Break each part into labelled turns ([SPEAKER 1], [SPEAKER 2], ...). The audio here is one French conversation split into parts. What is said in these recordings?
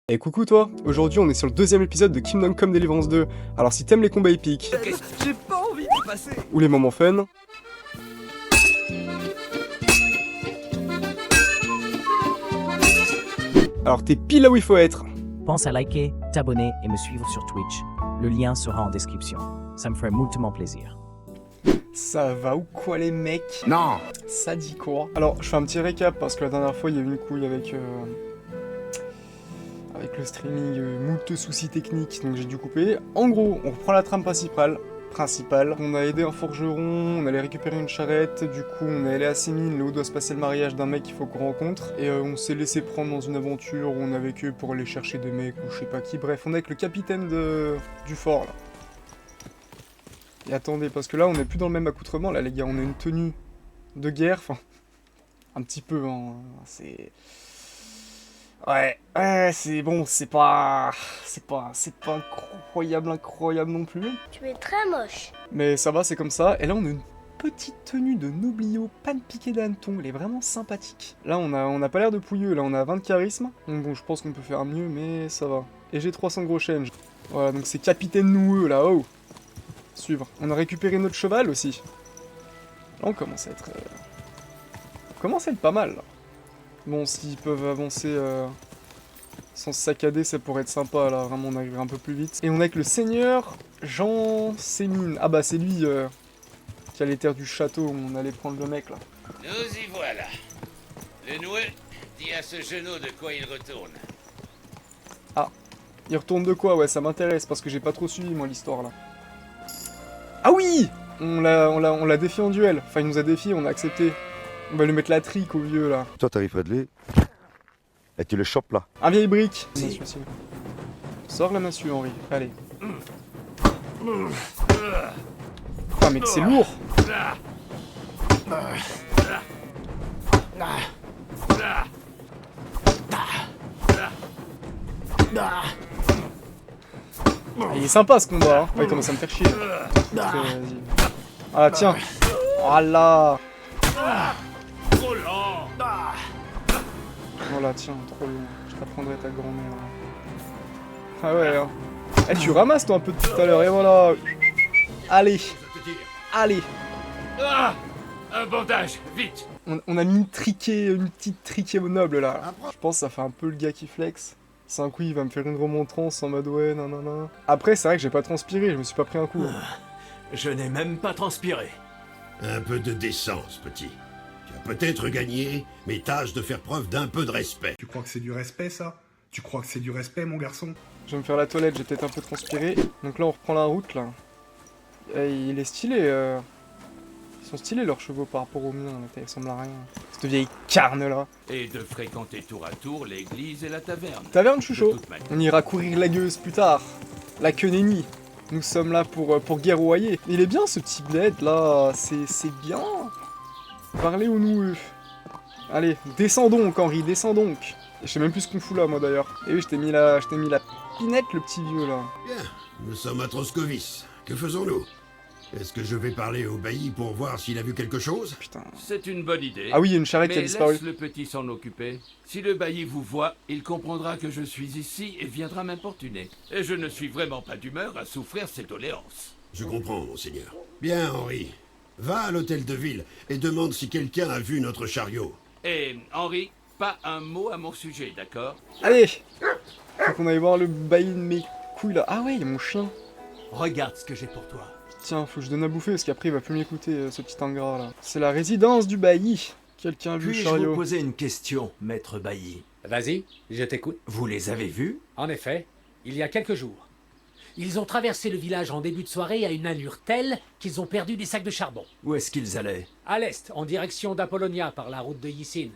[SPEAKER 1] Et coucou toi, aujourd'hui on est sur le deuxième épisode de Kingdom Come Deliverance 2. Alors si t'aimes les combats épiques,
[SPEAKER 2] J'ai pas envie d'y passer.
[SPEAKER 1] ou les moments fun, alors t'es pile là où il faut être.
[SPEAKER 3] Pense à liker, t'abonner et me suivre sur Twitch. Le lien sera en description. Ça me ferait moultement plaisir.
[SPEAKER 1] Ça va ou quoi les mecs?
[SPEAKER 2] Non.
[SPEAKER 1] Ça dit quoi? Alors je fais un petit récap parce que la dernière fois il y a eu une couille avec le streaming, moult soucis techniques, donc j'ai dû couper. En gros, on reprend la trame principale. On a aidé un forgeron, on allait récupérer une charrette, du coup on est allé à Sémine, là où doit se passer le mariage d'un mec qu'il faut qu'on rencontre, et on s'est laissé prendre dans une aventure où on a vécu pour aller chercher des mecs ou je sais pas qui, bref, on est avec le capitaine du fort là. Et attendez, parce que là on est plus dans le même accoutrement là les gars, on a une tenue de guerre, enfin, un petit peu, hein, c'est... Ouais, c'est bon, c'est pas incroyable non plus.
[SPEAKER 4] Tu es très moche.
[SPEAKER 1] Mais ça va, c'est comme ça. Et là, on a une petite tenue de noblio, panne piqué d'hanneton. Elle est vraiment sympathique. Là, on a pas l'air de pouilleux. Là, on a 20 de charisme. Donc bon, je pense qu'on peut faire mieux, mais ça va. Et j'ai 300 gros chênes. Voilà, donc c'est capitaine noueux, là. Oh. Suivre. On a récupéré notre cheval aussi. Là, on commence à être... On commence à être pas mal, là. Bon, s'ils peuvent avancer sans se saccader, ça pourrait être sympa, là. Vraiment, on arriverait un peu plus vite. Et on est avec le seigneur Jean Sémine. Ah bah, c'est lui qui a les terres du château où on allait prendre le mec, là.
[SPEAKER 5] Nous y voilà. Le noueux dit à ce genou de quoi il retourne.
[SPEAKER 1] Il retourne de quoi? Ouais, ça m'intéresse, parce que j'ai pas trop suivi, moi, l'histoire, là. Ah oui! On l'a défié en duel. Enfin, il nous a défié, on a accepté. On va lui mettre la trique au vieux, là.
[SPEAKER 6] Toi, t'arrives près de lui, et tu le chopes là.
[SPEAKER 1] Un vieille brique. Sors la massue, Henri. Allez. Ah, mais c'est lourd. Ah, il est sympa ce combat, hein. Ouais, il commence à me faire chier. Vas-y. Ah, tiens. Oh là. Voilà, tiens, trop long. Je t'apprendrai ta grand-mère. Ah ouais, hein. Eh, tu ramasses toi un peu de tout à l'heure, et voilà. Allez. Allez.
[SPEAKER 5] Ah, un bandage, vite.
[SPEAKER 1] On a mis une petite triquée au noble là. Je pense que ça fait un peu le gars qui flex. C'est un coup, il va me faire une remontrance en mode ouais, nanana. Après, c'est vrai que j'ai pas transpiré, je me suis pas pris un coup.
[SPEAKER 2] Je n'ai même pas transpiré.
[SPEAKER 7] Un peu de décence, petit. Tu as peut-être gagné, mais tâche de faire preuve d'un peu de respect.
[SPEAKER 8] Tu crois que c'est du respect, ça? Tu crois que c'est du respect, mon garçon?
[SPEAKER 1] Je vais me faire la toilette, j'ai peut-être un peu transpiré. Donc là, on reprend la route là. Et il est stylé. Ils sont stylés leurs chevaux par rapport aux miens, là, ça ressemble à rien. Cette vieille carne là.
[SPEAKER 5] Et de fréquenter tour à tour l'église et la taverne.
[SPEAKER 1] Taverne, je suis
[SPEAKER 5] De
[SPEAKER 1] chaud.
[SPEAKER 5] toute manière.
[SPEAKER 1] On ira courir la gueuse plus tard. La queue nenni. Nous sommes là pour guerroyer. Il est bien ce petit bled là, c'est bien. Parlez au nous. Allez, descends donc Henri, descends donc. Et je sais même plus ce qu'on fout là moi d'ailleurs. Et oui, je t'ai mis la pinette le petit vieux là.
[SPEAKER 7] Bien, nous sommes à Troscovis. Que faisons-nous? Est-ce que je vais parler au bailli pour voir s'il a vu quelque chose?
[SPEAKER 1] Putain.
[SPEAKER 5] C'est une bonne idée.
[SPEAKER 1] Ah oui, il y a une charrette qui a
[SPEAKER 5] Mais
[SPEAKER 1] disparu.
[SPEAKER 5] laisse le petit s'en occuper. Si le bailli vous voit, il comprendra que je suis ici et viendra m'importuner. Et je ne suis vraiment pas d'humeur à souffrir ses doléances.
[SPEAKER 7] Je comprends, monseigneur. Bien, Henri. Va à l'hôtel de ville et demande si quelqu'un a vu notre chariot.
[SPEAKER 5] Et Henri, pas un mot à mon sujet, d'accord?
[SPEAKER 1] Allez. Faut qu'on aille voir le bailli de mes couilles là. Ah ouais, il y a mon chien.
[SPEAKER 2] Regarde ce que j'ai pour toi.
[SPEAKER 1] Tiens, faut que je donne à bouffer parce qu'après il va plus m'écouter ce petit ingrat là. C'est la résidence du bailli. Quelqu'un a vu le
[SPEAKER 2] Puis-je vous
[SPEAKER 1] chariot?
[SPEAKER 2] poser une question, maître bailli?
[SPEAKER 9] Vas-y, je t'écoute.
[SPEAKER 2] Vous les avez vus?
[SPEAKER 9] En effet, il y a quelques jours. Ils ont traversé le village en début de soirée à une allure telle qu'ils ont perdu des sacs de charbon.
[SPEAKER 2] Où est-ce qu'ils allaient?
[SPEAKER 9] À l'est, en direction d'Apollonia par la route de Yissine.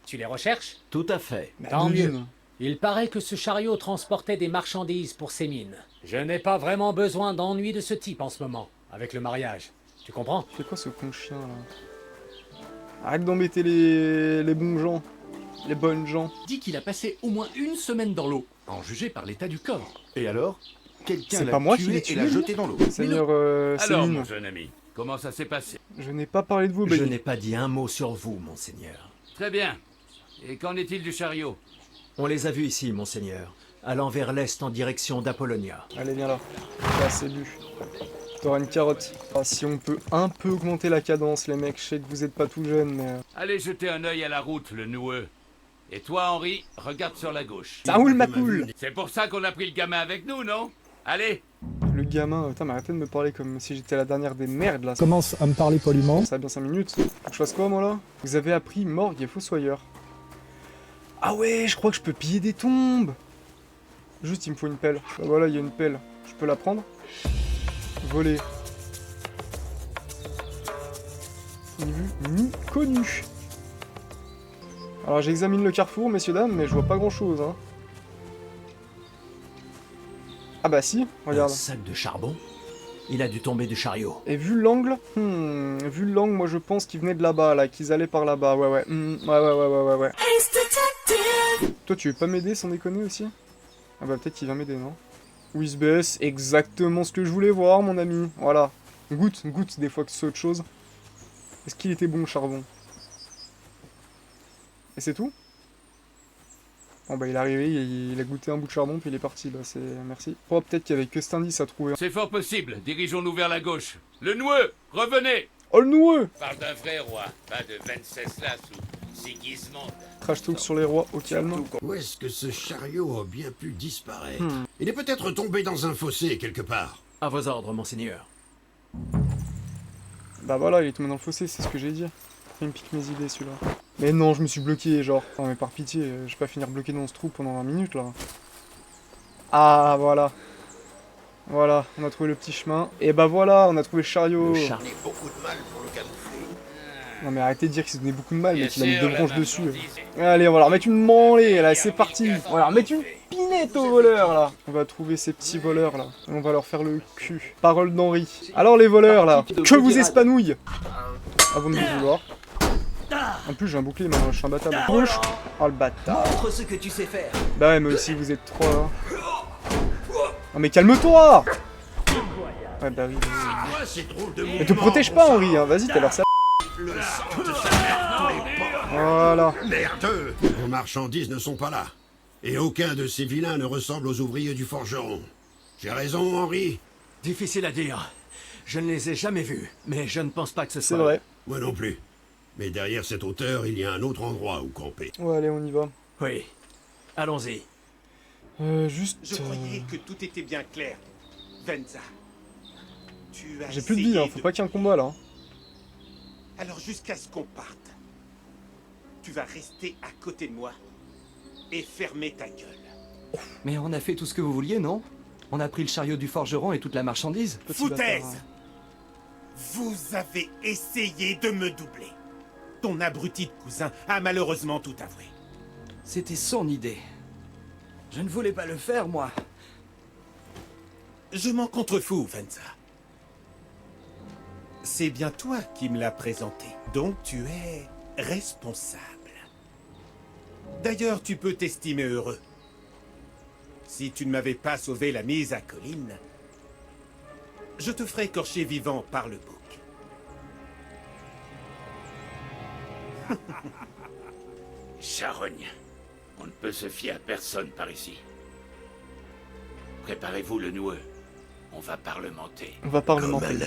[SPEAKER 9] Tu les recherches?
[SPEAKER 2] Tout à fait.
[SPEAKER 9] Tant
[SPEAKER 1] Devine.
[SPEAKER 9] mieux. Il paraît que ce chariot transportait des marchandises pour ces mines. Je n'ai pas vraiment besoin d'ennuis de ce type en ce moment, avec le mariage. Tu comprends?
[SPEAKER 1] C'est quoi ce con de chien là? Arrête d'embêter les bons gens. Les bonnes gens.
[SPEAKER 10] Dit qu'il a passé au moins une semaine dans l'eau, en juger par l'état du corps.
[SPEAKER 6] Et alors? Quelqu'un
[SPEAKER 1] C'est
[SPEAKER 6] l'a
[SPEAKER 1] pas moi qui
[SPEAKER 6] tué
[SPEAKER 1] l'ai
[SPEAKER 6] et
[SPEAKER 1] tué,
[SPEAKER 6] l'a
[SPEAKER 1] lui
[SPEAKER 6] jeté dans l'eau.
[SPEAKER 1] Seigneur
[SPEAKER 5] Alors,
[SPEAKER 1] Sémine,
[SPEAKER 5] mon jeune ami, comment ça s'est passé?
[SPEAKER 1] je n'ai pas parlé de vous,
[SPEAKER 2] Je
[SPEAKER 1] bailli.
[SPEAKER 2] n'ai pas dit un mot sur vous, monseigneur.
[SPEAKER 5] Très bien. Et qu'en est-il du chariot?
[SPEAKER 2] On les a vus ici, monseigneur, allant vers l'est en direction d'Apollonia.
[SPEAKER 1] Allez, viens là. Là, c'est bu. T'auras une carotte. Ah, si on peut un peu augmenter la cadence, les mecs, je sais que vous êtes pas tout jeunes, mais...
[SPEAKER 5] Allez jeter un œil à la route, le noueux. Et toi, Henri, regarde sur la gauche.
[SPEAKER 1] Ça roule ma poule!
[SPEAKER 5] C'est pour ça qu'on a pris le gamin avec nous, non? Allez!
[SPEAKER 1] Le gamin, putain, mais arrêtez de me parler comme si j'étais la dernière des merdes, là.
[SPEAKER 4] Commence à me parler poliment.
[SPEAKER 1] Ça a bien 5 minutes. Faut que je fasse quoi, moi, là? Vous avez appris morgue et fossoyeur. Ah ouais, je crois que je peux piller des tombes! Juste, il me faut une pelle. Bah voilà, il y a une pelle. Je peux la prendre? Voler. Ni vu, ni connu. Alors j'examine le carrefour, messieurs dames, mais je vois pas grand chose, hein. Ah bah si,
[SPEAKER 2] Un
[SPEAKER 1] regarde.
[SPEAKER 2] sac de charbon? Il a dû tomber du chariot.
[SPEAKER 1] Et vu l'angle, vu l'angle, moi je pense qu'ils venaient de là-bas, là, qu'ils allaient par là-bas, ouais. Ouais. Toi tu veux pas m'aider sans déconner aussi? Ah bah peut-être qu'il va m'aider, non? Whizbus, exactement ce que je voulais voir, mon ami. Voilà. Goûte des fois que c'est autre chose. Est-ce qu'il était bon le charbon? Et c'est tout? Bon bah il est arrivé, il a goûté un bout de charbon puis il est parti, bah c'est... merci. Oh peut-être qu'il y avait que cet indice à trouver.
[SPEAKER 5] C'est fort possible, dirigeons-nous vers la gauche. Le noueux, revenez!
[SPEAKER 1] Oh le noueux!
[SPEAKER 5] Parle d'un vrai roi, pas de Venceslas ou Sigismond.
[SPEAKER 1] Trash talk sur les rois, au calme.
[SPEAKER 7] Où est-ce que ce chariot a bien pu disparaître? Il est peut-être tombé dans un fossé quelque part.
[SPEAKER 2] À vos ordres, monseigneur.
[SPEAKER 1] Bah voilà, il est tombé dans le fossé, c'est ce que j'ai dit. Il me pique mes idées celui-là. Mais non, je me suis bloqué, genre. Non mais par pitié, je vais pas finir bloqué dans ce trou pendant 20 minutes là. Ah voilà. Voilà, on a trouvé le petit chemin. Et bah voilà, on a trouvé le chariot.
[SPEAKER 7] Beaucoup de mal pour le camoufler.
[SPEAKER 1] Non mais arrêtez de dire qu'il se donnait beaucoup de mal,
[SPEAKER 5] Bien
[SPEAKER 1] mec, il a mis
[SPEAKER 5] sûr,
[SPEAKER 1] deux
[SPEAKER 5] la
[SPEAKER 1] branches
[SPEAKER 5] main
[SPEAKER 1] dessus.
[SPEAKER 5] tendue.
[SPEAKER 1] Allez, on va leur mettre une branlée, là, c'est parti. On va leur mettre une pinette aux voleurs, là. On va trouver ces petits voleurs, là. Et on va leur faire le cul. Parole d'Henri. Alors les voleurs, là, que vous espanouille. Avant de vous vouloir. En plus, j'ai un bouclier, maintenant, je suis imbattable. Gauche. Oh, le bâtard.
[SPEAKER 2] Montre ce que tu sais faire.
[SPEAKER 1] Bah ouais, mais aussi, vous êtes trois, là. Non mais calme-toi. Ouais, bah oui.
[SPEAKER 7] Quoi, ces drôles de
[SPEAKER 1] Mais te protège pas, Henri, hein. Vas-y, t'as l'air sale. Voilà.
[SPEAKER 7] Merdeux! Vos marchandises ne sont pas là. Et aucun de ces vilains ne ressemble aux ouvriers du forgeron. J'ai raison, Henri?
[SPEAKER 2] Difficile à dire. Je ne les ai jamais vus, mais je ne pense pas que ce
[SPEAKER 1] C'est
[SPEAKER 2] soit...
[SPEAKER 1] vrai.
[SPEAKER 7] Moi non plus. Mais derrière cette hauteur, il y a un autre endroit où camper.
[SPEAKER 1] Ouais, allez, on y va.
[SPEAKER 2] Oui. Allons-y.
[SPEAKER 1] Juste...
[SPEAKER 11] Je croyais que tout était bien clair. Venza. Tu as
[SPEAKER 1] J'ai plus de vie, hein. Faut pas qu'il y ait un combat, là.
[SPEAKER 11] Alors jusqu'à ce qu'on parte, tu vas rester à côté de moi et fermer ta gueule.
[SPEAKER 10] Mais on a fait tout ce que vous vouliez, non? On a pris le chariot du forgeron et toute la marchandise.
[SPEAKER 1] Petit
[SPEAKER 11] Foutaise!
[SPEAKER 1] bâtard.
[SPEAKER 11] Vous avez essayé de me doubler. Ton abruti de cousin a malheureusement tout avoué.
[SPEAKER 10] C'était son idée. Je ne voulais pas le faire, moi.
[SPEAKER 11] Je m'en contrefous, Venza. C'est bien toi qui me l'as présenté, donc tu es responsable. D'ailleurs, tu peux t'estimer heureux. Si tu ne m'avais pas sauvé la mise à colline, je te ferais écorcher vivant par le bouc.
[SPEAKER 5] Charogne, on ne peut se fier à personne par ici. Préparez-vous le noueux. On va parlementer.
[SPEAKER 1] On va parlementer.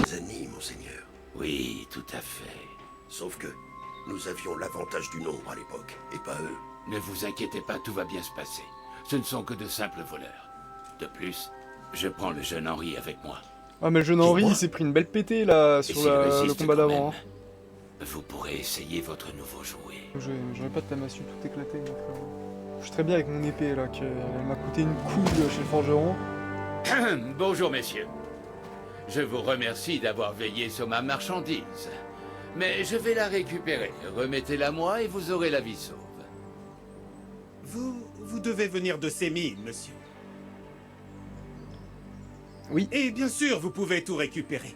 [SPEAKER 7] Zani, monseigneur.
[SPEAKER 5] Oui, tout à fait.
[SPEAKER 7] Sauf que nous avions l'avantage du nombre à l'époque, et pas eux.
[SPEAKER 5] Ne vous inquiétez pas, tout va bien se passer. Ce ne sont que de simples voleurs. De plus, je prends le jeune Henri avec moi.
[SPEAKER 1] Ah mais le jeune Henri, il s'est pris une belle pétée, là,
[SPEAKER 5] Et
[SPEAKER 1] sur
[SPEAKER 5] s'il
[SPEAKER 1] le
[SPEAKER 5] résiste
[SPEAKER 1] combat
[SPEAKER 5] quand
[SPEAKER 1] d'avant.
[SPEAKER 5] même, vous pourrez essayer votre nouveau jouet.
[SPEAKER 1] J'aurais pas de ta massue tout éclaté, mon frère. Je suis très bien avec mon épée, là, qu'elle m'a coûté une couille chez le forgeron.
[SPEAKER 5] Bonjour, messieurs. Je vous remercie d'avoir veillé sur ma marchandise. Mais je vais la récupérer. Remettez-la moi et vous aurez la vie sauve.
[SPEAKER 11] Vous devez venir de ces mines, monsieur.
[SPEAKER 1] Oui.
[SPEAKER 11] Et bien sûr, vous pouvez tout récupérer.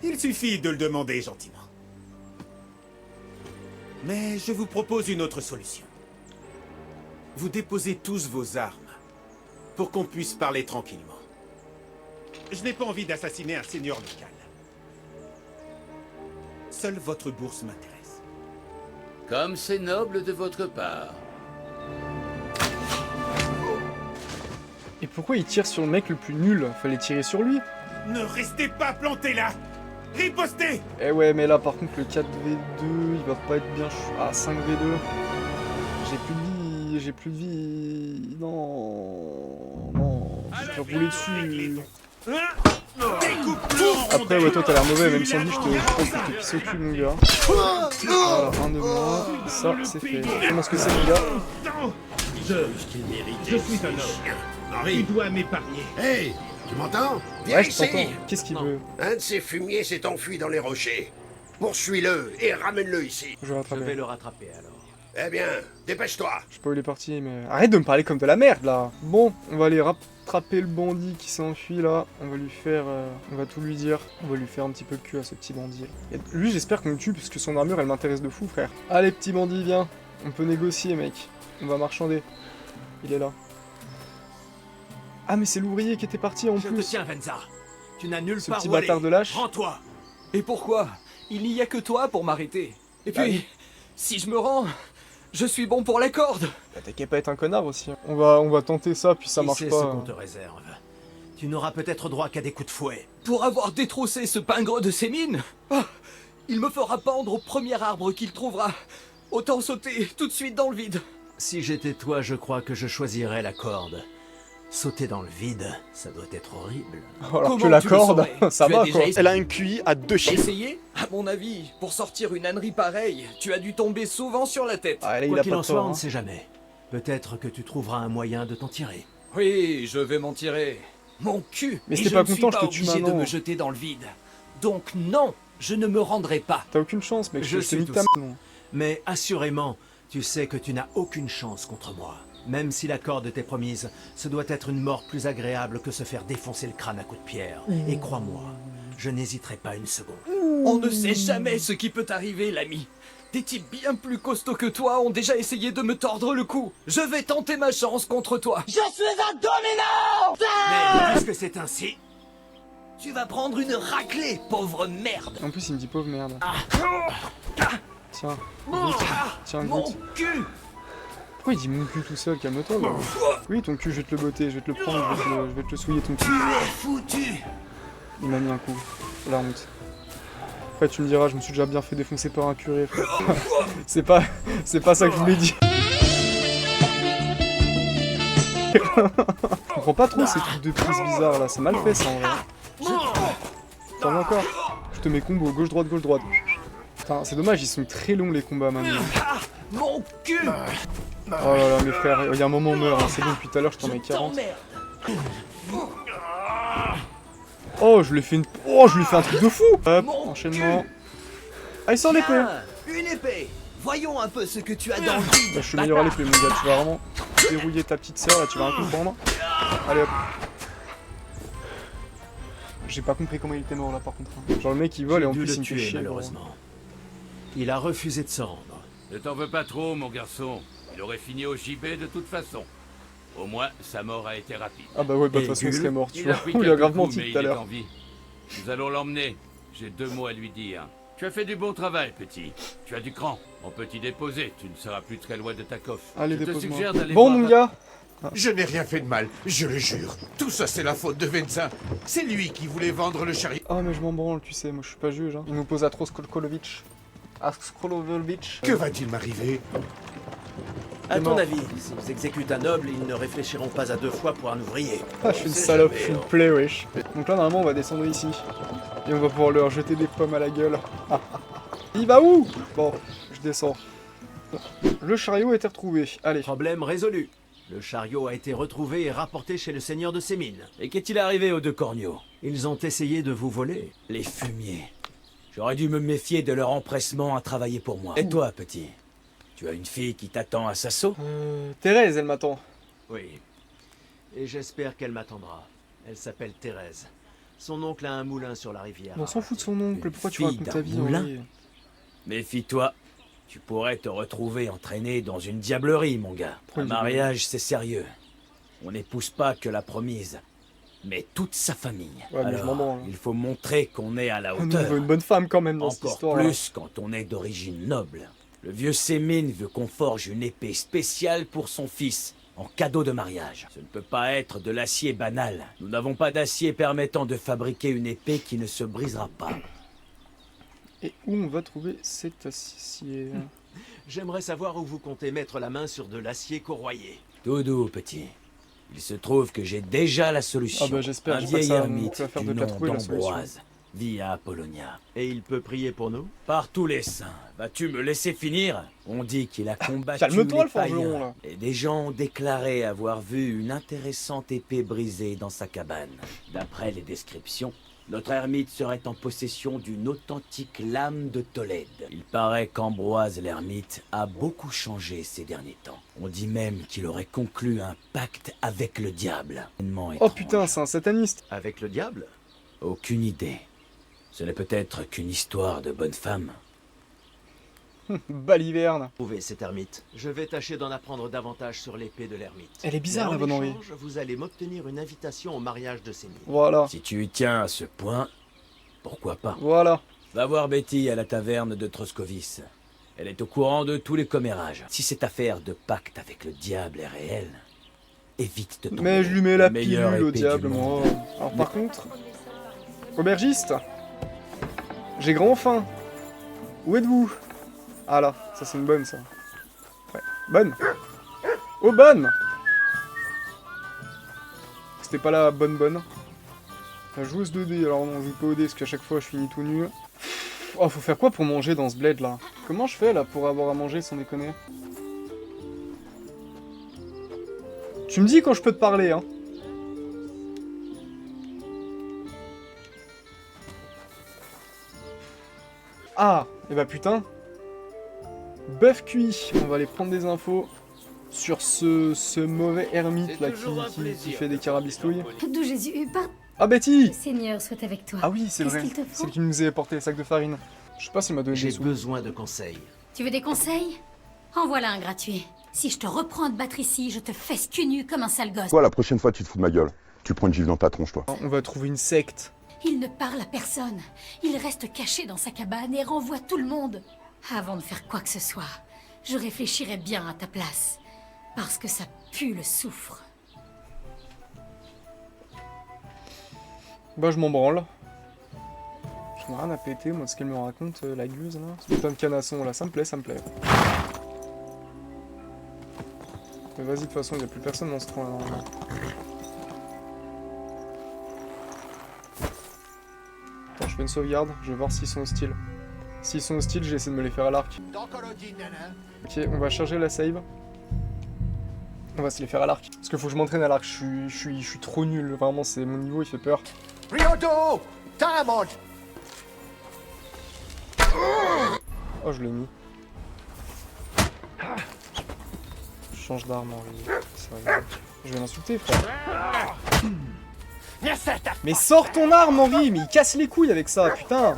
[SPEAKER 11] Il suffit de le demander gentiment. Mais je vous propose une autre solution. Vous déposez tous vos armes pour qu'on puisse parler tranquillement. Je n'ai pas envie d'assassiner un seigneur local. Seule votre bourse m'intéresse.
[SPEAKER 5] Comme c'est noble de votre part.
[SPEAKER 1] Et pourquoi il tire sur le mec le plus nul? Fallait tirer sur lui.
[SPEAKER 11] Ne restez pas plantés là. Ripostez.
[SPEAKER 1] Eh ouais, mais là par contre le 4v2, il va pas être bien. Ah, 5v2. J'ai plus de vie, j'ai plus de vie. Non, non, je vais rouler dessus. Après, ouais, toi t'as l'air mauvais, même sans vie, je te pisse au cul, mon gars. Voilà, un de moi, ça c'est fait. Comment est-ce que c'est, mon gars?
[SPEAKER 11] Je suis un homme.
[SPEAKER 7] Henri,
[SPEAKER 11] Tu dois m'épargner.
[SPEAKER 7] hey, tu m'entends?
[SPEAKER 1] Ouais, je t'entends. Qu'est-ce qu'il veut?
[SPEAKER 7] Un de ces fumiers s'est enfui dans les rochers. Poursuis-le et ramène-le ici.
[SPEAKER 1] Je vais
[SPEAKER 10] Je vais
[SPEAKER 1] rattraper.
[SPEAKER 10] le rattraper alors.
[SPEAKER 7] Eh bien, dépêche-toi.
[SPEAKER 1] Je sais pas où il est parti, mais... Arrête de me parler comme de la merde, là. Bon, on va aller rattraper le bandit qui s'est enfui, là. On va lui faire... On va tout lui dire. On va lui faire un petit peu le cul à ce petit bandit. Et lui, j'espère qu'on le tue, parce que son armure, elle m'intéresse de fou, frère. Allez, petit bandit, viens. On peut négocier, mec. On va marchander. Il est là. Ah, mais c'est l'ouvrier qui était parti, en
[SPEAKER 2] Je te
[SPEAKER 1] plus.
[SPEAKER 2] tiens, Venza. Tu n'as nulle
[SPEAKER 1] Ce
[SPEAKER 2] part
[SPEAKER 1] petit
[SPEAKER 2] où aller.
[SPEAKER 1] bâtard de lâche.
[SPEAKER 2] Rends-toi.
[SPEAKER 10] Et pourquoi? Il n'y a que toi pour m'arrêter. Et puis,
[SPEAKER 1] Bah oui.
[SPEAKER 10] si je me rends, je suis bon pour la corde.
[SPEAKER 1] Bah, t'as qu'à pas être un connard, aussi. On va tenter ça, puis ça
[SPEAKER 2] Qui
[SPEAKER 1] marche
[SPEAKER 2] sait
[SPEAKER 1] pas.
[SPEAKER 2] ce qu'on te réserve. Tu n'auras peut-être droit qu'à des coups de fouet.
[SPEAKER 10] Pour avoir détroussé ce pingre de ses mines, il me fera pendre au premier arbre qu'il trouvera. Autant sauter tout de suite dans le vide.
[SPEAKER 2] Si j'étais toi, je crois que je choisirais la corde. Sauter dans le vide, ça doit être horrible.
[SPEAKER 1] Alors
[SPEAKER 10] Comment
[SPEAKER 1] que la
[SPEAKER 10] tu le
[SPEAKER 1] corde,
[SPEAKER 10] saurais?
[SPEAKER 1] ça
[SPEAKER 10] Tu as
[SPEAKER 1] va,
[SPEAKER 10] déjà
[SPEAKER 1] quoi.
[SPEAKER 10] essayé?
[SPEAKER 6] Elle a un QI à 2 chiffres.
[SPEAKER 10] Essayé? À mon avis, pour sortir une ânerie pareille, tu as dû tomber souvent sur la tête.
[SPEAKER 1] Ah, là, il
[SPEAKER 2] Quoi
[SPEAKER 1] a
[SPEAKER 2] qu'il
[SPEAKER 1] pas
[SPEAKER 2] en
[SPEAKER 1] de
[SPEAKER 2] soit,
[SPEAKER 1] tort,
[SPEAKER 2] on
[SPEAKER 1] hein.
[SPEAKER 2] ne sait jamais. Peut-être que tu trouveras un moyen de t'en tirer.
[SPEAKER 10] Oui, je vais m'en tirer. Mon cul.
[SPEAKER 1] Mais
[SPEAKER 10] Et
[SPEAKER 1] si t'es
[SPEAKER 10] je
[SPEAKER 1] pas
[SPEAKER 10] ne suis
[SPEAKER 1] content, je te
[SPEAKER 10] pas
[SPEAKER 1] tue
[SPEAKER 10] obligé de
[SPEAKER 1] maintenant.
[SPEAKER 10] me jeter dans le vide. Donc non, je ne me rendrai pas.
[SPEAKER 1] T'as aucune chance, mec.
[SPEAKER 2] Je
[SPEAKER 1] Je t'ai
[SPEAKER 2] suis
[SPEAKER 1] mis
[SPEAKER 2] tout
[SPEAKER 1] ta
[SPEAKER 2] ça.
[SPEAKER 1] main.
[SPEAKER 2] Mais assurément, tu sais que tu n'as aucune chance contre moi. Même si la corde t'est promise, ce doit être une mort plus agréable que se faire défoncer le crâne à coups de pierre. Et crois-moi, je n'hésiterai pas une seconde.
[SPEAKER 10] On ne sait jamais ce qui peut arriver, l'ami. Des types bien plus costauds que toi ont déjà essayé de me tordre le cou. Je vais tenter ma chance contre toi.
[SPEAKER 2] Mais puisque c'est ainsi,
[SPEAKER 10] Tu vas prendre une raclée, pauvre merde.
[SPEAKER 1] En plus, il me dit pauvre merde. Tiens, tiens,
[SPEAKER 10] Mon
[SPEAKER 1] goûte.
[SPEAKER 10] cul.
[SPEAKER 1] Pourquoi il dit mon cul tout seul? Calme-toi, gars. Oui, ton cul, je vais te le botter, je vais te le prendre, je vais te le souiller ton cul.
[SPEAKER 10] Foutu.
[SPEAKER 1] Il m'a mis un coup. La honte. Après, tu me diras, je me suis déjà bien fait défoncer par un curé, frère. c'est pas ça que je voulais dire. Je comprends pas trop ces trucs de prise bizarres là, c'est mal fait ça en vrai. T'en veux encore? Je te mets combo, gauche-droite, gauche-droite. Putain, c'est dommage, ils sont très longs les combats maintenant.
[SPEAKER 10] Mon cul.
[SPEAKER 1] Oh là là, mes frères, il y a un moment on meurt, hein. C'est bon, depuis tout à l'heure je t'en mets 40. Oh, je lui ai fait un truc de fou. Hop,
[SPEAKER 10] Mon
[SPEAKER 1] enchaînement. Ah, il sort l'épée.
[SPEAKER 10] Tiens, une épée. Voyons un peu ce que tu as dans le vide.
[SPEAKER 1] Bah, je suis meilleur à l'épée, mon gars, tu vas vraiment dérouiller ta petite sœur, là, tu vas un coup prendre. Allez hop. J'ai pas compris comment il était mort là par contre. Genre le mec il vole et en
[SPEAKER 2] j'ai dû
[SPEAKER 1] plus
[SPEAKER 2] le
[SPEAKER 1] il me fait
[SPEAKER 2] tuer,
[SPEAKER 1] chier. gros.
[SPEAKER 2] malheureusement. Il a refusé de se rendre.
[SPEAKER 5] Ne t'en veux pas trop, mon garçon. Il aurait fini au gibet de toute façon. Au moins, sa mort a été rapide.
[SPEAKER 1] Ah bah ouais, bah de
[SPEAKER 2] Et
[SPEAKER 1] toute façon il
[SPEAKER 2] Gull,
[SPEAKER 1] serait mort, tu
[SPEAKER 5] Il a
[SPEAKER 1] vois.
[SPEAKER 5] pris
[SPEAKER 1] Il a
[SPEAKER 5] quelques
[SPEAKER 1] grave
[SPEAKER 5] coups,
[SPEAKER 1] menti
[SPEAKER 5] mais
[SPEAKER 1] tout
[SPEAKER 5] il
[SPEAKER 1] à
[SPEAKER 5] est
[SPEAKER 1] l'heure.
[SPEAKER 5] en vie. Nous allons l'emmener. J'ai 2 mots à lui dire. Tu as fait du bon travail, petit. Tu as du cran. On peut t'y déposer. Tu ne seras plus très loin de ta coffre.
[SPEAKER 1] Allez,
[SPEAKER 5] Je te
[SPEAKER 1] dépose-moi.
[SPEAKER 5] suggère d'aller
[SPEAKER 1] Bon
[SPEAKER 5] voir
[SPEAKER 1] mon gars.
[SPEAKER 11] Je n'ai rien fait de mal, je le jure. Tout ça, c'est la faute de Venza. C'est lui qui voulait vendre le chariot.
[SPEAKER 1] Ah mais je m'en branle, tu sais, moi je suis pas juge. Hein. Il nous pose à Skrolovic. À Skrolovic.
[SPEAKER 11] Que va-t-il m'arriver?
[SPEAKER 4] À ton
[SPEAKER 1] mort.
[SPEAKER 4] avis, s'ils exécutent un noble, ils ne réfléchiront pas à 2 fois pour un ouvrier.
[SPEAKER 1] Ah, je suis une
[SPEAKER 4] On sait
[SPEAKER 1] salope,
[SPEAKER 4] jamais,
[SPEAKER 1] je suis une
[SPEAKER 4] hein.
[SPEAKER 1] plaie, wesh. Donc là, normalement, on va descendre ici. Et on va pouvoir leur jeter des pommes à la gueule. Il va où? Bon, je descends. Le chariot a été retrouvé. Allez.
[SPEAKER 2] Problème résolu. Le chariot a été retrouvé et rapporté chez le seigneur de Sémine.
[SPEAKER 4] Et qu'est-il arrivé aux 2 corneaux?
[SPEAKER 2] Ils ont essayé de vous voler.
[SPEAKER 4] Les fumiers. J'aurais dû me méfier de leur empressement à travailler pour moi. Et toi, petit? Tu as une fille qui t'attend à Sasso?
[SPEAKER 1] Thérèse, elle m'attend.
[SPEAKER 2] Oui. Et j'espère qu'elle m'attendra. Elle s'appelle Thérèse. Son oncle a un moulin sur la rivière.
[SPEAKER 1] On s'en fout de son oncle,
[SPEAKER 4] Une
[SPEAKER 1] pourquoi tu
[SPEAKER 4] fille
[SPEAKER 1] racontes
[SPEAKER 4] d'un
[SPEAKER 1] ta vie
[SPEAKER 4] moulin
[SPEAKER 1] Henri?
[SPEAKER 4] Méfie-toi. Tu pourrais te retrouver entraîné dans une diablerie, mon gars.
[SPEAKER 1] Pourquoi
[SPEAKER 4] Un
[SPEAKER 1] une
[SPEAKER 4] mariage, c'est sérieux. On n'épouse pas que la promise, mais toute sa famille.
[SPEAKER 1] Ouais, mais je m'en
[SPEAKER 4] Alors,
[SPEAKER 1] branle.
[SPEAKER 4] il faut montrer qu'on est à la
[SPEAKER 1] On
[SPEAKER 4] hauteur.
[SPEAKER 1] veut une bonne femme quand même dans cette
[SPEAKER 4] Encore
[SPEAKER 1] histoire.
[SPEAKER 4] plus quand on est d'origine noble. Le vieux Sémine veut qu'on forge une épée spéciale pour son fils, en cadeau de mariage. Ce ne peut pas être de l'acier banal. Nous n'avons pas d'acier permettant de fabriquer une épée qui ne se brisera pas.
[SPEAKER 1] Et où on va trouver cet acier?
[SPEAKER 2] J'aimerais savoir où vous comptez mettre la main sur de l'acier corroyé.
[SPEAKER 4] Tout doux, petit. Il se trouve que j'ai déjà la solution.
[SPEAKER 1] Ah bah j'espère,
[SPEAKER 4] un
[SPEAKER 1] j'espère que
[SPEAKER 4] vieil
[SPEAKER 1] ça
[SPEAKER 4] ermite
[SPEAKER 1] va faire
[SPEAKER 4] du
[SPEAKER 1] de la
[SPEAKER 4] nom
[SPEAKER 1] trouver la solution.
[SPEAKER 4] d'Ambroise vit à Apollonia.
[SPEAKER 2] Et il peut prier pour nous?
[SPEAKER 4] Par tous les saints, vas-tu me laisser finir? On dit qu'il a combattu
[SPEAKER 1] Calme-toi,
[SPEAKER 4] les
[SPEAKER 1] le forgeron,
[SPEAKER 4] païens,
[SPEAKER 1] là.
[SPEAKER 4] et des gens ont déclaré avoir vu une intéressante épée brisée dans sa cabane. D'après les descriptions, notre ermite serait en possession d'une authentique lame de Tolède. Il paraît qu'Ambroise l'ermite a beaucoup changé ces derniers temps. On dit même qu'il aurait conclu un pacte avec le diable.
[SPEAKER 1] Oh putain, c'est un sataniste.
[SPEAKER 2] Avec le diable?
[SPEAKER 4] Aucune idée. Ce n'est peut-être qu'une histoire de bonne femme.
[SPEAKER 1] Baliverne.
[SPEAKER 2] Trouvez cette ermite. Je vais tâcher d'en apprendre davantage sur l'épée de l'ermite.
[SPEAKER 1] Elle est bizarre,
[SPEAKER 2] Mais
[SPEAKER 1] la bonne
[SPEAKER 2] en
[SPEAKER 1] Henri.
[SPEAKER 2] échange, vous allez m'obtenir une invitation au mariage de Sémine.
[SPEAKER 1] Voilà.
[SPEAKER 4] Si tu y tiens à ce point, pourquoi pas?
[SPEAKER 1] Voilà.
[SPEAKER 4] Va voir Betty à la taverne de Troscovis. Elle est au courant de tous les commérages. Si cette affaire de pacte avec le diable est réelle, évite de tomber.
[SPEAKER 1] Mais je lui mets la
[SPEAKER 4] meilleure
[SPEAKER 1] pilule au
[SPEAKER 4] épée
[SPEAKER 1] diable,
[SPEAKER 4] du
[SPEAKER 1] moi.
[SPEAKER 4] monde.
[SPEAKER 1] Alors par contre... Aubergiste, j'ai grand faim. Où êtes-vous? Ah là, ça c'est une bonne, ça. Ouais, bonne. Oh, bonne. C'était pas la bonne. La joueuse 2D, alors non, je joue pas au dé, parce qu'à chaque fois je finis tout nu. Oh, faut faire quoi pour manger dans ce bled, là? Comment je fais, là, pour avoir à manger, sans déconner? Tu me dis quand je peux te parler, hein. Ah, et bah putain. Bœuf cuit. On va aller prendre des infos sur ce mauvais ermite là qui fait des carabistouilles.
[SPEAKER 12] D'où Jésus, pardon.
[SPEAKER 1] Ah, Betty!
[SPEAKER 12] Le Seigneur soit avec toi.
[SPEAKER 1] Ah oui, c'est
[SPEAKER 12] Qu'est-ce
[SPEAKER 1] vrai.
[SPEAKER 12] qu'il te faut?
[SPEAKER 1] Celle qui nous a apporté les sacs de farine. Je sais pas s'il m'a donné des
[SPEAKER 2] J'ai
[SPEAKER 1] sous.
[SPEAKER 2] besoin de conseils.
[SPEAKER 12] Tu veux des conseils? En voilà un gratuit. Si je te reprends de battre ici, je te fesse cul nu comme un sale gosse.
[SPEAKER 6] Toi, la prochaine fois, tu te fous de ma gueule. Tu prends une gifle dans ta tronche, toi.
[SPEAKER 1] On va trouver une secte.
[SPEAKER 12] Il ne parle à personne. Il reste caché dans sa cabane et renvoie tout le monde. Avant de faire quoi que ce soit, je réfléchirais bien à ta place. Parce que ça pue le soufre.
[SPEAKER 1] Bah, je m'en branle. J'en ai rien à péter, moi, de ce qu'elle me raconte, la gueuse, là. Ce putain de canasson, là, ça me plaît, ça me plaît. Mais vas-y, de toute façon, il n'y a plus personne dans ce coin, là. Attends, je fais une sauvegarde, je vais voir s'ils sont hostiles. S'ils sont hostiles, j'essaie de me les faire à l'arc. Ok, on va charger la save. On va se les faire à l'arc. Parce qu'il faut que je m'entraîne à l'arc, je suis trop nul, vraiment, c'est mon niveau, il fait peur. Oh, je l'ai mis. Je change d'arme en vrai. Je vais l'insulter, frère. Mais sors ton arme, Henri. Mais il casse les couilles avec ça, putain.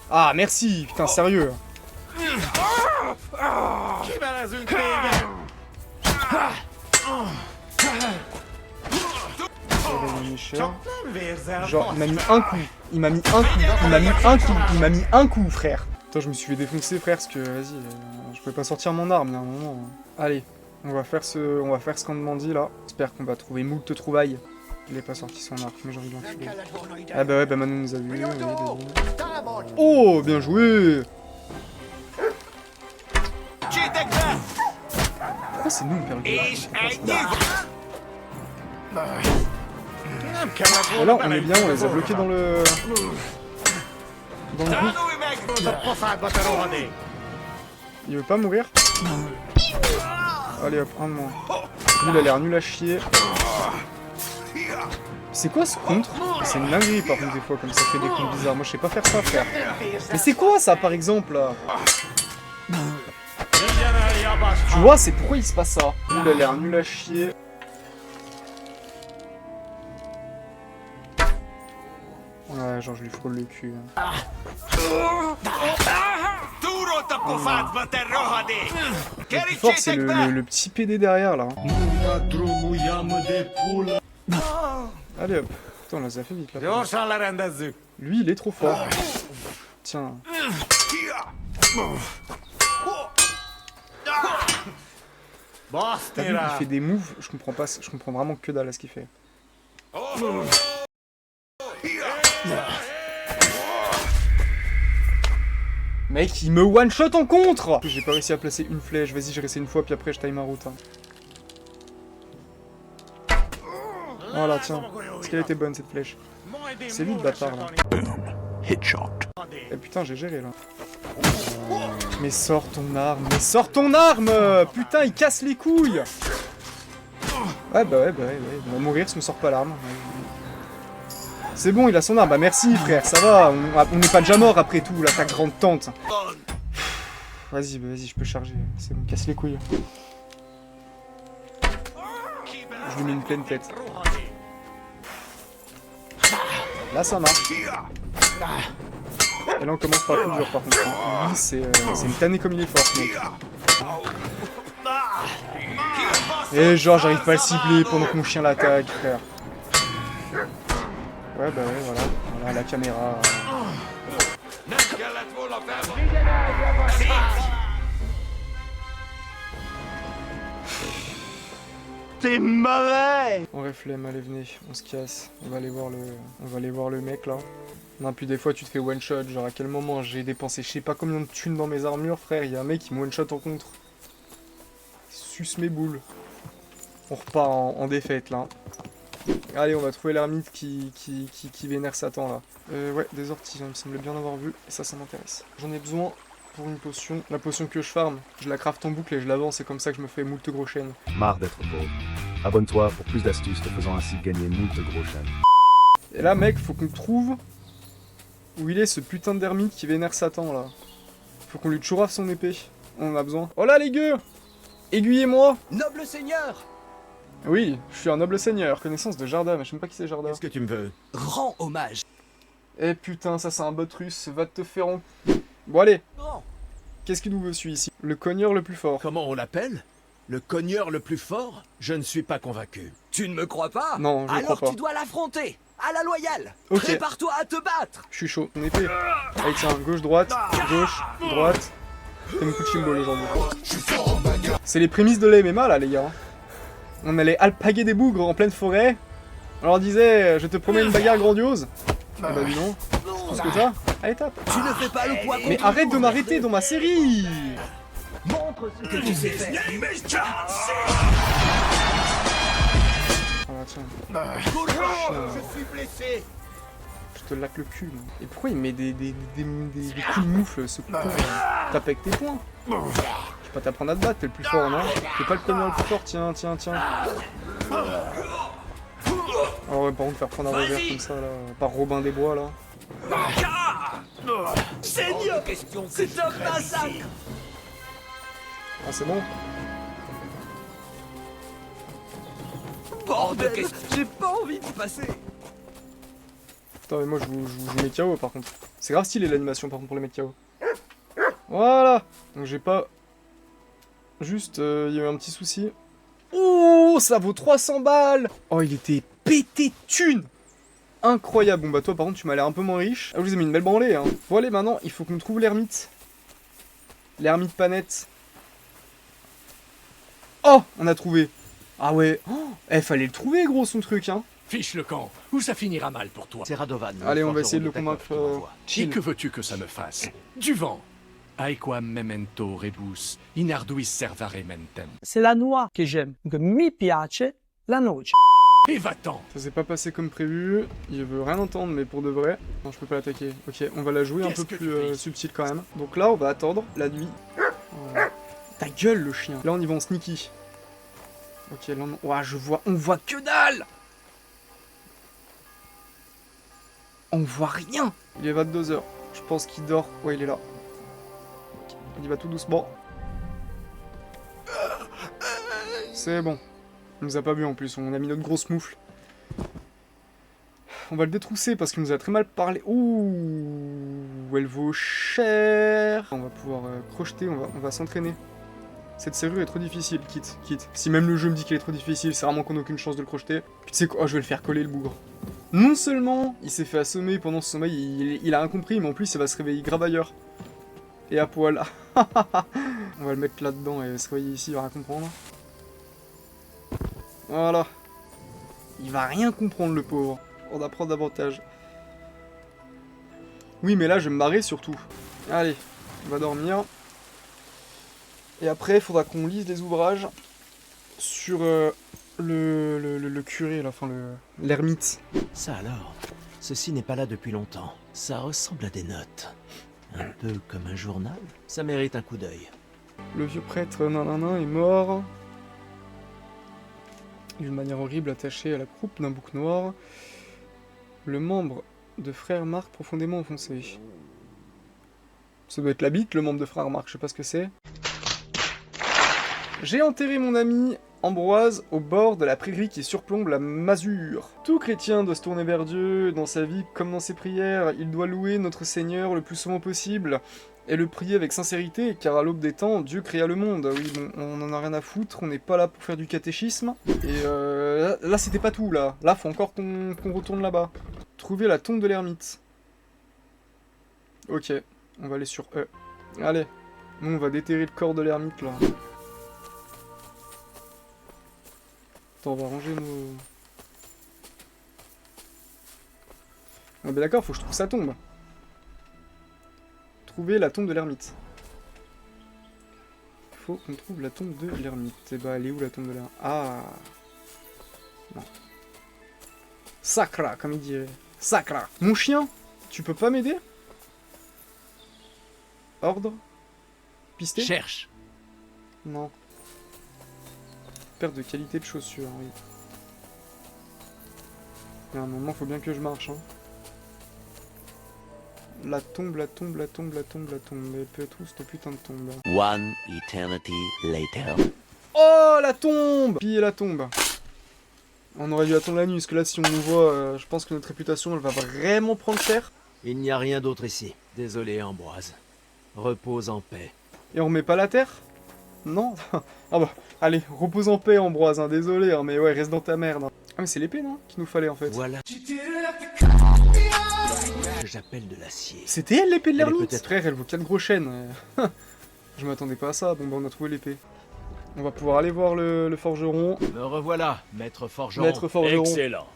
[SPEAKER 1] Ah, merci. Putain, sérieux. Genre, il m'a mis un coup. Il m'a mis un coup. Il m'a mis un coup. Il m'a mis un coup, frère. Attends, je me suis fait défoncer, frère, parce que, vas-y, je pouvais pas sortir mon arme, il y a un moment. Allez, on va faire ce qu'on demande dit, là. J'espère qu'on va trouver moult trouvailles. Il est pas sorti son arc, mais j'ai envie d'enfiler. Ah bah ouais, bah Manon nous a vu. Oh, bien joué. Pourquoi c'est nous, le père? Et là, on est bien, on les a bloqués dans le... groupe. Il veut pas mourir? Allez hop, un de moins. Lui, il a l'air nul à chier. C'est quoi ce contre? C'est une dinguerie par contre des fois, comme ça fait des comptes bizarres. Moi je sais pas faire ça, frère. Mais c'est quoi ça par exemple là? Tu vois, c'est pourquoi il se passe ça. Lui, il a l'air nul à chier. Ouais, genre je lui frôle le cul. Hein. Le plus fort c'est le petit PD derrière là. Allez hop. Putain là ça fait vite là. Lui, il est trop fort. Tiens. T'as vu, il fait des moves, je comprends vraiment que dalle à ce qu'il fait. Mec, il me one-shot en contre. J'ai pas réussi à placer une flèche, vas-y, j'ai resté une fois, puis après je time ma route. Hein. Voilà, tiens. Est-ce qu'elle était bonne, cette flèche? C'est lui le bâtard, là.
[SPEAKER 13] Headshot.
[SPEAKER 1] Eh putain, j'ai géré, là. Mais sors ton arme, mais sors ton arme. Putain, il casse les couilles. Ouais, bah ouais. Il va mourir si on sort pas l'arme. C'est bon, il a son arme. Bah merci, frère, ça va. On n'est pas déjà mort après tout, là, ta grande tante. Vas-y, je peux charger. C'est bon, casse les couilles. Je lui mets une pleine tête. Là, ça marche. Et là, on commence par le plus dur, par contre. Lui, c'est une tannée comme il est fort, mec. Et genre, j'arrive pas à le cibler pendant que mon chien l'attaque, frère. Ouais, bah ouais, voilà. Voilà, la caméra.
[SPEAKER 13] T'es mauvais.
[SPEAKER 1] On réflème, allez, venez, on se casse. On va aller voir le mec, là. Non, puis des fois, tu te fais one-shot. Genre, à quel moment j'ai dépensé je sais pas combien de thunes dans mes armures, frère. Il y a un mec qui me one-shot en contre. Suce mes boules. On repart en défaite, là. Allez, on va trouver l'ermite qui vénère Satan, là. Ouais, des orties, il me semblait bien avoir vu. Et ça m'intéresse. J'en ai besoin pour une potion. La potion que je farm, je la craft en boucle et je l'avance. C'est comme ça que je me fais moult gros chênes.
[SPEAKER 14] Marre d'être pauvre. Abonne-toi pour plus d'astuces te faisant ainsi gagner moult gros chênes.
[SPEAKER 1] Et là, mec, faut qu'on trouve où il est, ce putain d'ermite qui vénère Satan, là. Faut qu'on lui chourave son épée. On en a besoin. Oh là, les gueux! Aiguillez-moi!
[SPEAKER 10] Noble seigneur!
[SPEAKER 1] Oui, je suis un noble seigneur. Connaissance de Jarda, mais je sais même pas qui c'est Jarda.
[SPEAKER 11] Qu'est-ce que tu me veux?
[SPEAKER 10] Rends hommage.
[SPEAKER 1] Eh putain, ça c'est un bot russe, va te faire en... Bon allez. Qu'est-ce qu'il nous veut celui ici? Le cogneur le plus fort.
[SPEAKER 2] Comment on l'appelle? Le cogneur le plus fort? Je ne suis pas convaincu.
[SPEAKER 10] Tu ne me crois pas?
[SPEAKER 1] Non, je le crois pas.
[SPEAKER 10] Alors tu dois l'affronter! À la loyale!
[SPEAKER 1] Ok.
[SPEAKER 10] Prépare-toi à te battre!
[SPEAKER 1] Je suis chaud, on épée. Allez tiens, gauche, droite, droite. C'est mon coup de chimbol aujourd'hui. C'est les prémices de l'MMA là les gars. On allait alpaguer des bougres en pleine forêt. On leur disait, je te promets une bagarre grandiose. Ah bah dis non. Tout ce que t'as. Allez tape.
[SPEAKER 10] Tu ne fais pas le poids contre...
[SPEAKER 1] Mais arrête de m'arrêter dans ma série.
[SPEAKER 10] Montre ce que tu sais faire.
[SPEAKER 1] Voilà tiens.
[SPEAKER 10] Je suis blessé.
[SPEAKER 1] Je te laque le cul. Là. Et pourquoi il met des coups de moufle ce coup? Tape avec tes poings. Je vais pas t'apprendre à te battre, t'es le plus fort, non? T'es pas le cogneur le plus fort, tiens. Alors ouais, par contre, faire prendre un revers comme ça, là, par Robin des Bois, là.
[SPEAKER 10] Seigneur, c'est un massacre.
[SPEAKER 1] Ah, c'est bon?
[SPEAKER 10] Bordel, j'ai pas envie de passer.
[SPEAKER 1] Putain, mais moi, je vous mets KO, par contre. C'est grave stylé, l'animation, par contre, pour les mettre KO. Voilà. Donc, j'ai pas... Juste, il y a eu un petit souci. Oh, ça vaut 300 balles. Oh, il était pété de thunes. Incroyable. Bon, bah toi, par contre, tu m'as l'air un peu moins riche. Ah, je vous ai mis une belle branlée, hein. Bon, allez, maintenant, il faut qu'on trouve l'ermite. L'ermite panette. Oh, on a trouvé. Ah ouais. Oh, fallait le trouver, gros, son truc, hein.
[SPEAKER 13] Fiche le camp, ou ça finira mal pour toi.
[SPEAKER 2] C'est Radovan.
[SPEAKER 1] Allez, on va essayer de le convaincre.
[SPEAKER 13] Et que veux-tu que ça me fasse? Du vent. Aequam memento rebus, in arduis servare mentem.
[SPEAKER 15] C'est la noix que j'aime. Donc, mi piace la noce.
[SPEAKER 13] Et va-t'en.
[SPEAKER 1] Ça s'est pas passé comme prévu. Il veut rien entendre, mais pour de vrai. Non, je peux pas l'attaquer. Ok, on va la jouer un peu plus subtil quand même. Donc là, on va attendre la nuit. Ta gueule, le chien. Là, on y va en sneaky. Ok, là, on... Ouah, on voit que dalle. On voit rien. Il est 22h. Je pense qu'il dort. Ouais, il est là. Il y va tout doucement. C'est bon. Il nous a pas vu en plus, on a mis notre grosse moufle. On va le détrousser parce qu'il nous a très mal parlé. Ouh, elle vaut cher. On va pouvoir crocheter, on va s'entraîner. Cette serrure est trop difficile, quitte. Si même le jeu me dit qu'elle est trop difficile, c'est vraiment qu'on n'a aucune chance de le crocheter. Puis tu sais quoi, oh, je vais le faire coller le bougre. Non seulement il s'est fait assommer pendant ce sommeil, il a rien compris, mais en plus il va se réveiller grave ailleurs. Et à poil. On va le mettre là-dedans et se réveiller ici, il va rien comprendre. Voilà. Il va rien comprendre le pauvre. On apprend davantage. Oui mais là je vais me marrer surtout. Allez, on va dormir. Et après il faudra qu'on lise les ouvrages sur le curé, là, enfin l'ermite.
[SPEAKER 2] Ça alors, ceci n'est pas là depuis longtemps. Ça ressemble à des notes. Un peu comme un journal. Ça mérite un coup d'œil.
[SPEAKER 1] Le vieux prêtre nanana est mort. D'une manière horrible attaché à la croupe d'un bouc noir. Le membre de Frère Marc profondément enfoncé. Ça doit être la bite, le membre de Frère Marc, je sais pas ce que c'est. J'ai enterré mon ami Ambroise au bord de la prairie qui surplombe la masure. Tout chrétien doit se tourner vers Dieu, dans sa vie comme dans ses prières. Il doit louer notre Seigneur le plus souvent possible et le prier avec sincérité, car à l'aube des temps, Dieu créa le monde. Oui, bon, on en a rien à foutre, on n'est pas là pour faire du catéchisme. Et là c'était pas tout, là. Là, faut encore qu'on retourne là-bas. Trouver la tombe de l'ermite. Ok, on va aller sur E. Allez, nous on va déterrer le corps de l'ermite, là. Attends, on va ranger nos... Ah bah d'accord, faut que je trouve sa tombe. Trouver la tombe de l'ermite. Faut qu'on trouve la tombe de l'ermite. Et bah elle est où la tombe de l'ermite? Ah. Non. Sacra, comme il dirait. Sacra. Mon chien, tu peux pas m'aider? Ordre? Pisté?
[SPEAKER 13] Cherche.
[SPEAKER 1] Non. Perte de qualité de chaussures, oui. Il y a un moment, faut bien que je marche, hein. La tombe, la tombe, la tombe, la tombe, la tombe. Mais peut être où cette putain de tombe?
[SPEAKER 4] One eternity later.
[SPEAKER 1] Oh, la tombe! Piller la tombe. On aurait dû attendre la nuit, parce que là, si on nous voit, je pense que notre réputation, elle va vraiment prendre cher.
[SPEAKER 2] Il n'y a rien d'autre ici. Désolé, Ambroise. Repose en paix.
[SPEAKER 1] Et on remet pas la terre? Non? Ah bah, allez, repose en paix, Ambroise, hein, désolé, hein, mais ouais, reste dans ta merde. Hein. Ah mais c'est l'épée, non? Qu'il nous fallait, en fait.
[SPEAKER 2] Voilà. J'appelle de l'acier.
[SPEAKER 1] C'était elle, l'épée de l'ermite? Frère, elle vaut 4 gros chênes. Je m'attendais pas à ça. Bon bah, on a trouvé l'épée. On va pouvoir aller voir le forgeron.
[SPEAKER 2] Me revoilà, maître forgeron.
[SPEAKER 1] Maître forgeron.
[SPEAKER 10] Excellent.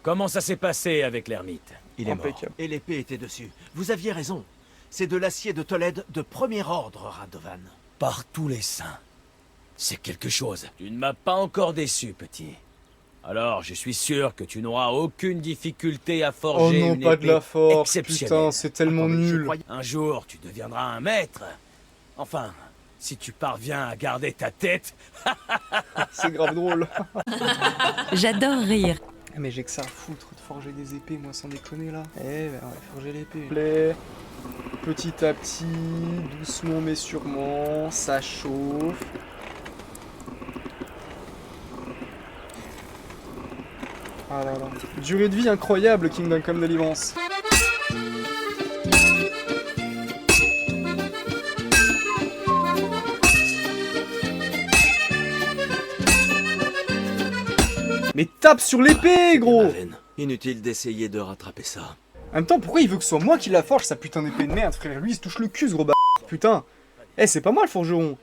[SPEAKER 10] Comment ça s'est passé avec l'ermite?
[SPEAKER 2] Il est mort. Et l'épée était dessus. Vous aviez raison. C'est de l'acier de Tolède de premier ordre, Radovan.
[SPEAKER 10] Par tous les saints. C'est quelque chose. Tu ne m'as pas encore déçu, petit. Alors, je suis sûr que tu n'auras aucune difficulté à forger une
[SPEAKER 1] pas de la force,
[SPEAKER 10] exceptionnelle.
[SPEAKER 1] putain, c'est tellement nul.
[SPEAKER 10] Un jour, tu deviendras un maître. Enfin, si tu parviens à garder ta tête...
[SPEAKER 1] C'est grave drôle.
[SPEAKER 16] J'adore rire.
[SPEAKER 1] Mais j'ai que ça à foutre de forger des épées, moi, sans déconner, là. Eh ben, on va forger l'épée. Petit à petit, doucement mais sûrement, ça chauffe. Ah là là. Durée de vie incroyable, Kingdom Come Deliverance. Mais tape sur l'épée, gros!
[SPEAKER 2] Inutile d'essayer de rattraper ça.
[SPEAKER 1] En même temps, pourquoi il veut que ce soit moi qui la forge, sa putain d'épée de merde, frère? Lui, il se touche le cul, ce gros putain. Eh, c'est pas moi le forgeron.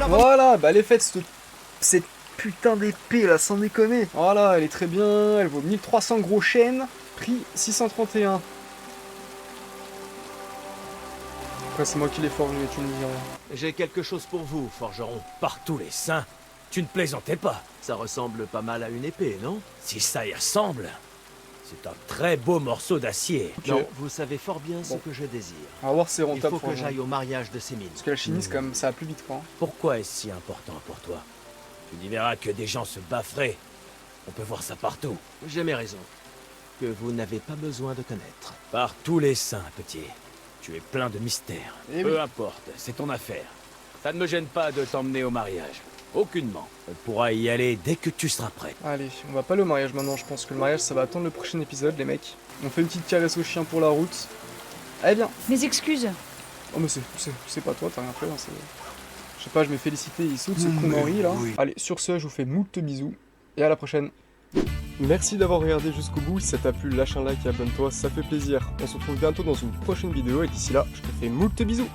[SPEAKER 1] Voilà, bah elle est faite, cette putain d'épée là, sans déconner. Voilà, elle est très bien, elle vaut 1300 gros chênes, prix 631. Après, c'est moi qui l'ai forgé, tu me diras.
[SPEAKER 2] J'ai quelque chose pour vous, forgeron.
[SPEAKER 10] Par tous les saints, tu ne plaisantais pas.
[SPEAKER 2] Ça ressemble pas mal à une épée, non?
[SPEAKER 10] Si ça y ressemble, c'est un très beau morceau d'acier.
[SPEAKER 2] Okay. Non, vous savez fort bien ce que je désire.
[SPEAKER 1] On va voir si c'est rentable.
[SPEAKER 2] Il faut que j'aille au mariage de Sémine.
[SPEAKER 1] Parce que la chimiste, comme ça va plus vite, quoi.
[SPEAKER 10] Pourquoi est-ce si important pour toi? Tu n'y verras que des gens se baffrer. On peut voir ça partout.
[SPEAKER 2] J'ai mes raisons. Que vous n'avez pas besoin de connaître.
[SPEAKER 10] Par tous les saints, petit. Tu es plein de mystères.
[SPEAKER 1] Et
[SPEAKER 10] peu
[SPEAKER 1] oui.
[SPEAKER 10] importe, c'est ton affaire. Ça ne me gêne pas de t'emmener au mariage. Aucunement. On pourra y aller dès que tu seras prêt.
[SPEAKER 1] Allez, on va pas aller au mariage maintenant, je pense que le mariage ça va attendre le prochain épisode les mecs. On fait une petite caresse au chien pour la route. Allez, bien.
[SPEAKER 17] Mes excuses.
[SPEAKER 1] Oh, mais c'est pas toi, t'as rien fait. Hein, je sais pas, je mets félicité, il saute ce con Henri là.
[SPEAKER 7] Oui.
[SPEAKER 1] Allez, sur ce, je vous fais moult bisous et à la prochaine. Merci d'avoir regardé jusqu'au bout. Si ça t'a plu, lâche un like et abonne-toi, ça fait plaisir. On se retrouve bientôt dans une prochaine vidéo et d'ici là, je te fais moult bisous.